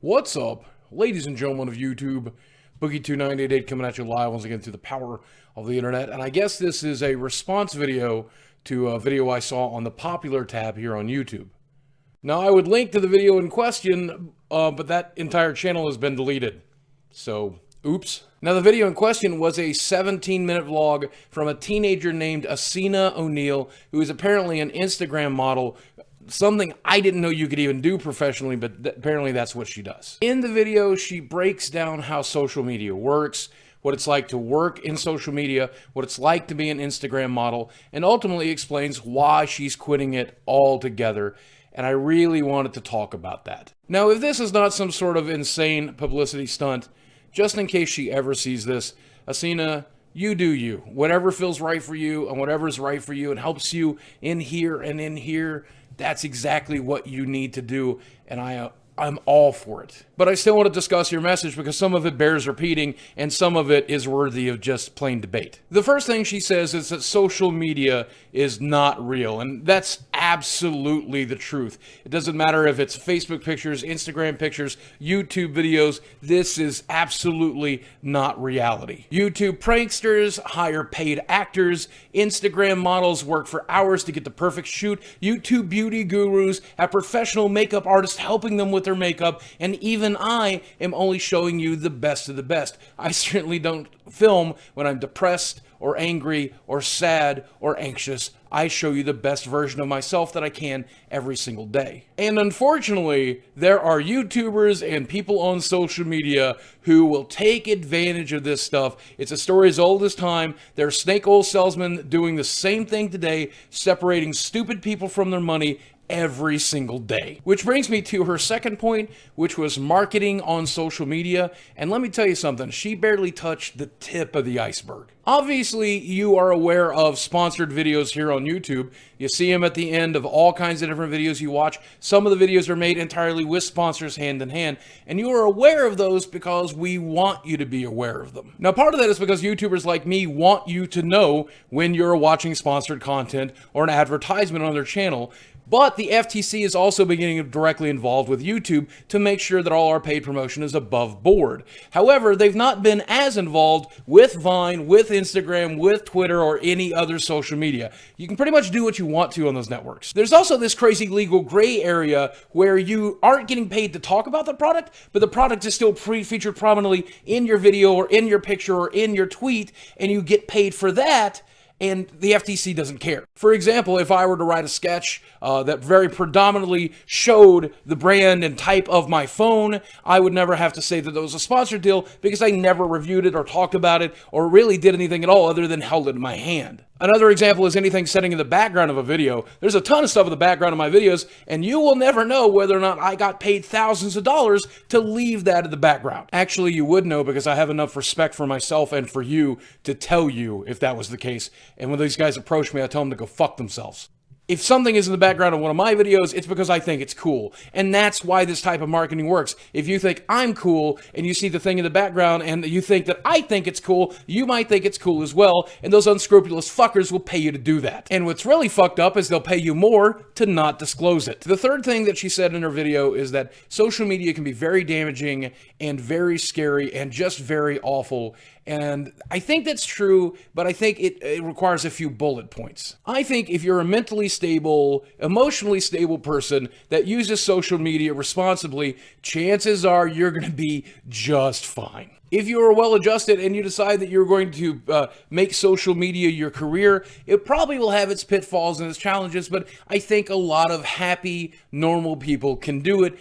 What's up, ladies and gentlemen of YouTube? Boogie2988 coming at you live once again through the power of the internet. And I guess this is a response video to a video I saw on the popular tab here on YouTube. Now, I would link to the video in question, but that entire channel has been deleted. So, oops. Now, the video in question was a 17-minute vlog from a teenager named Essena Oneill, who is apparently an Instagram model. Something I didn't know you could even do professionally, but apparently that's what she does. In the video, she breaks down how social media works, what it's like to work in social media, what it's like to be an Instagram model, and ultimately explains why she's quitting it altogether. And I really wanted to talk about that. Now, if this is not some sort of insane publicity stunt, just in case she ever sees this, Essena, you do you. Whatever feels right for you and whatever's right for you and helps you in here and in here, that's exactly what you need to do, and I'm all for it. But I still want to discuss your message because some of it bears repeating and some of it is worthy of just plain debate. The first thing she says is that social media is not real, and that's absolutely the truth. It doesn't matter if it's Facebook pictures, Instagram pictures, YouTube videos, this is absolutely not reality. YouTube pranksters hire paid actors, Instagram models work for hours to get the perfect shoot, YouTube beauty gurus have professional makeup artists helping them with their makeup, and even I am only showing you the best of the best. I certainly don't film when I'm depressed or angry or sad or anxious. I show you the best version of myself that I can every single day. And unfortunately, there are YouTubers and people on social media who will take advantage of this stuff. It's a story as old as time. There are snake oil salesmen doing the same thing today, separating stupid people from their money every single day. Which brings me to her second point, which was marketing on social media. And let me tell you something, she barely touched the tip of the iceberg. Obviously, you are aware of sponsored videos here on YouTube. You see them at the end of all kinds of different videos you watch. Some of the videos are made entirely with sponsors hand in hand, and you are aware of those because we want you to be aware of them. Now, part of that is because YouTubers like me want you to know when you're watching sponsored content or an advertisement on their channel. But the FTC is also beginning directly involved with YouTube to make sure that all our paid promotion is above board. However, they've not been as involved with Vine, with Instagram, with Twitter, or any other social media. You can pretty much do what you want to on those networks. There's also this crazy legal gray area where you aren't getting paid to talk about the product, but the product is still featured prominently in your video or in your picture or in your tweet, and you get paid for that. And the FTC doesn't care. For example, if I were to write a sketch that very predominantly showed the brand and type of my phone, I would never have to say that it was a sponsored deal because I never reviewed it or talked about it or really did anything at all other than held it in my hand. Another example is anything setting in the background of a video. There's a ton of stuff in the background of my videos, and you will never know whether or not I got paid thousands of dollars to leave that in the background. Actually, you would know because I have enough respect for myself and for you to tell you if that was the case. And when these guys approach me, I tell them to go fuck themselves. If something is in the background of one of my videos, it's because I think it's cool. And that's why this type of marketing works. If you think I'm cool and you see the thing in the background and you think that I think it's cool, you might think it's cool as well. And those unscrupulous fuckers will pay you to do that. And what's really fucked up is they'll pay you more to not disclose it. The third thing that she said in her video is that social media can be very damaging and very scary and just very awful. And I think that's true, but I think it requires a few bullet points. I think if you're a mentally stable, emotionally stable person that uses social media responsibly, chances are you're going to be just fine. If you are well-adjusted and you decide that you're going to make social media your career, it probably will have its pitfalls and its challenges, but I think a lot of happy, normal people can do it.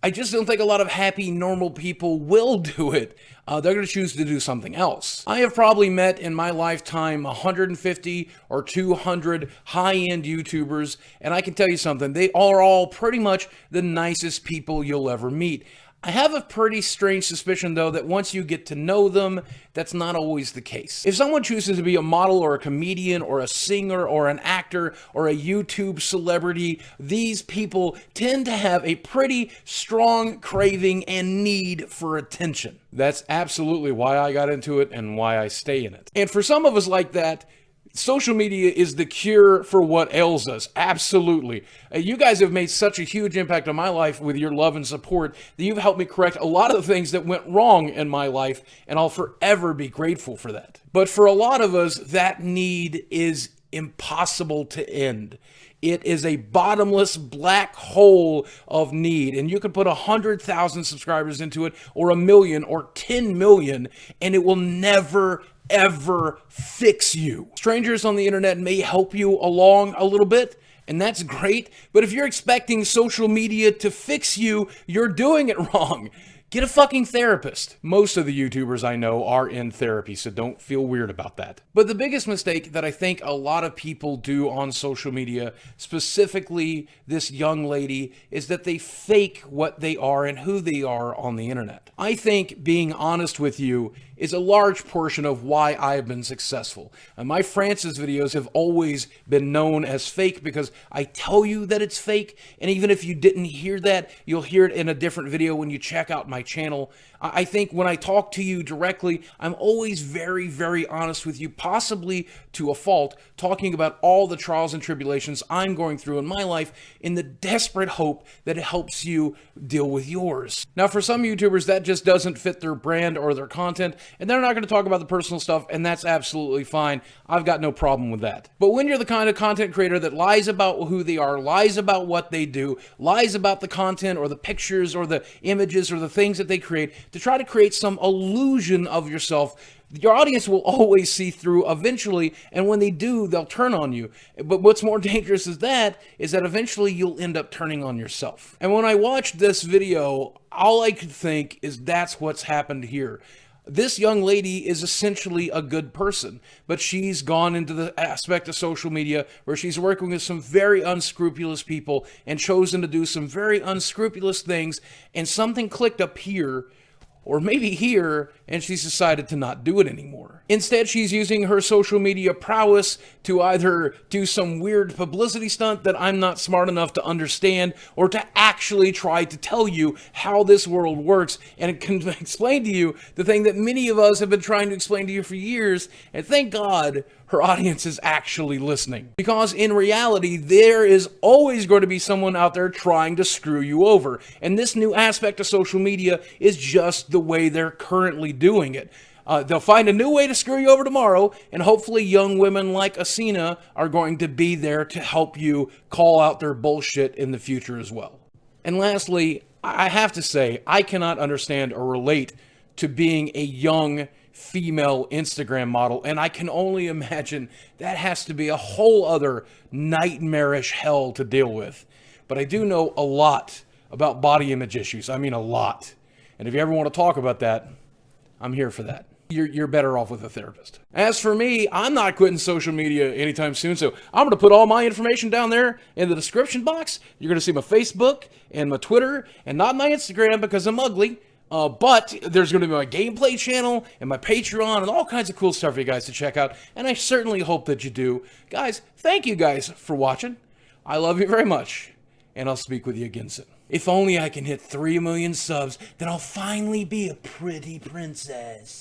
I just don't think a lot of happy, normal people will do it. They're going to choose to do something else. I have probably met in my lifetime 150 or 200 high-end YouTubers, and I can tell you something, they are all pretty much the nicest people you'll ever meet. I have a pretty strange suspicion, though, that once you get to know them, that's not always the case. If someone chooses to be a model or a comedian or a singer or an actor or a YouTube celebrity, these people tend to have a pretty strong craving and need for attention. That's absolutely why I got into it and why I stay in it. And for some of us like that, Social media is the cure for what ails us. Absolutely. You guys have made such a huge impact on my life with your love and support that you've helped me correct a lot of the things that went wrong in my life, and I'll forever be grateful for that. But for a lot of us, that need is impossible to end. It is a bottomless black hole of need, and you could put 100,000 subscribers into it, or 1 million, or 10 million, and it will never ever fix you. Strangers on the internet may help you along a little bit, and that's great, but if you're expecting social media to fix you, you're doing it wrong. Get a fucking therapist. Most of the YouTubers I know are in therapy, so don't feel weird about that. But the biggest mistake that I think a lot of people do on social media, specifically this young lady, is that they fake what they are and who they are on the internet. I think being honest with you is a large portion of why I've been successful. And my Francis videos have always been known as fake because I tell you that it's fake, and even if you didn't hear that, you'll hear it in a different video when you check out my channel. I think when I talk to you directly, I'm always very, very honest with you, possibly to a fault, talking about all the trials and tribulations I'm going through in my life in the desperate hope that it helps you deal with yours. Now, for some YouTubers, that just doesn't fit their brand or their content, and they're not going to talk about the personal stuff, and that's absolutely fine. I've got no problem with that. But when you're the kind of content creator that lies about who they are, lies about what they do, lies about the content or the pictures or the images or the things that they create to try to create some illusion of yourself, your audience will always see through eventually, and when they do, they'll turn on you. But what's more dangerous is that eventually you'll end up turning on yourself. And when I watched this video, all I could think is that's what's happened here. This young lady is essentially a good person, but she's gone into the aspect of social media where she's working with some very unscrupulous people and chosen to do some very unscrupulous things, and something clicked up here, or maybe here, and she's decided to not do it anymore. Instead, she's using her social media prowess to either do some weird publicity stunt that I'm not smart enough to understand, or to actually try to tell you how this world works, and it can explain to you the thing that many of us have been trying to explain to you for years, and thank God her audience is actually listening. Because in reality, there is always going to be someone out there trying to screw you over, and this new aspect of social media is just the way they're currently doing it. They'll find a new way to screw you over tomorrow, and hopefully young women like Essena are going to be there to help you call out their bullshit in the future as well. And lastly, I have to say, I cannot understand or relate to being a young female Instagram model, and I can only imagine that has to be a whole other nightmarish hell to deal with. But I do know a lot about body image issues. I mean, a lot. And if you ever want to talk about that, I'm here for that. You're better off with a therapist. As for me, I'm not quitting social media anytime soon, so I'm going to put all my information down there in the description box. You're going to see my Facebook and my Twitter, and not my Instagram because I'm ugly. But there's going to be my gameplay channel and my Patreon and all kinds of cool stuff for you guys to check out, and I certainly hope that you do. Guys, thank you guys for watching. I love you very much, and I'll speak with you again soon. If only I can hit 3 million subs, then I'll finally be a pretty princess.